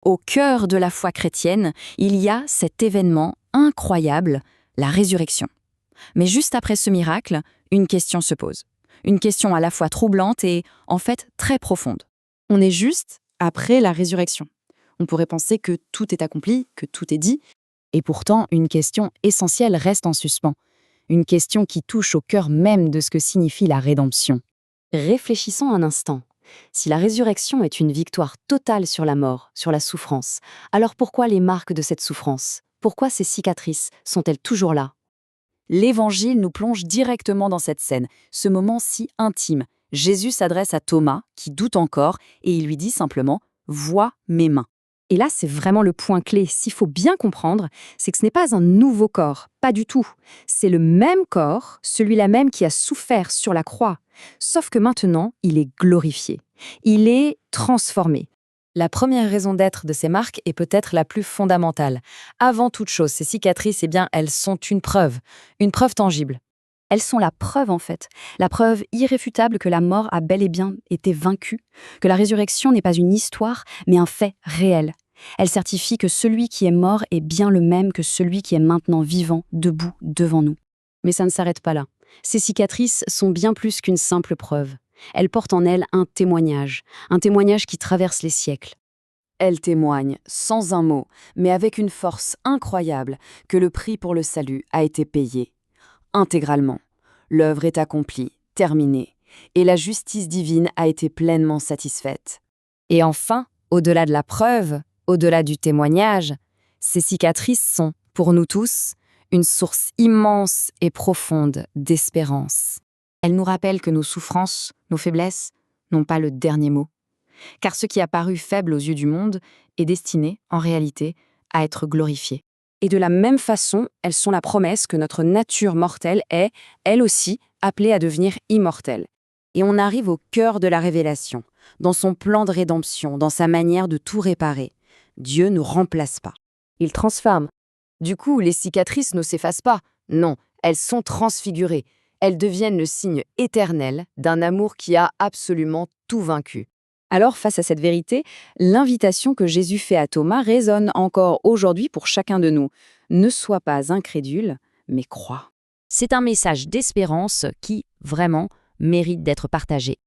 Au cœur de la foi chrétienne, il y a cet événement incroyable, la résurrection. Mais juste après ce miracle, une question se pose. Une question à la fois troublante et, en fait, très profonde. On est juste après la résurrection. On pourrait penser que tout est accompli, que tout est dit, et pourtant une question essentielle reste en suspens. Une question qui touche au cœur même de ce que signifie la rédemption. Réfléchissons un instant. Si la résurrection est une victoire totale sur la mort, sur la souffrance, alors pourquoi les marques de cette souffrance? Pourquoi ces cicatrices sont-elles toujours là? L'Évangile nous plonge directement dans cette scène, ce moment si intime. Jésus s'adresse à Thomas, qui doute encore, et il lui dit simplement « Vois mes mains ». Et là, c'est vraiment le point clé. S'il faut bien comprendre, c'est que ce n'est pas un nouveau corps, pas du tout. C'est le même corps, celui-là même qui a souffert sur la croix. Sauf que maintenant, il est glorifié. Il est transformé. La première raison d'être de ces marques est peut-être la plus fondamentale. Avant toute chose, ces cicatrices, elles sont une preuve tangible. Elles sont la preuve en fait, la preuve irréfutable que la mort a bel et bien été vaincue, que la résurrection n'est pas une histoire, mais un fait réel. Elles certifient que celui qui est mort est bien le même que celui qui est maintenant vivant, debout, devant nous. Mais ça ne s'arrête pas là. Ces cicatrices sont bien plus qu'une simple preuve. Elles portent en elles un témoignage qui traverse les siècles. Elles témoignent, sans un mot, mais avec une force incroyable, que le prix pour le salut a été payé. Intégralement. L'œuvre est accomplie, terminée, et la justice divine a été pleinement satisfaite. Et enfin, au-delà de la preuve, au-delà du témoignage, ces cicatrices sont, pour nous tous, une source immense et profonde d'espérance. Elles nous rappellent que nos souffrances, nos faiblesses, n'ont pas le dernier mot. Car ce qui a paru faible aux yeux du monde est destiné, en réalité, à être glorifié. Et de la même façon, elles sont la promesse que notre nature mortelle est, elle aussi, appelée à devenir immortelle. Et on arrive au cœur de la révélation, dans son plan de rédemption, dans sa manière de tout réparer. Dieu ne remplace pas. Il transforme. Du coup, les cicatrices ne s'effacent pas. Non, elles sont transfigurées. Elles deviennent le signe éternel d'un amour qui a absolument tout vaincu. Alors, face à cette vérité, l'invitation que Jésus fait à Thomas résonne encore aujourd'hui pour chacun de nous. Ne sois pas incrédule, mais crois. C'est un message d'espérance qui, vraiment, mérite d'être partagé.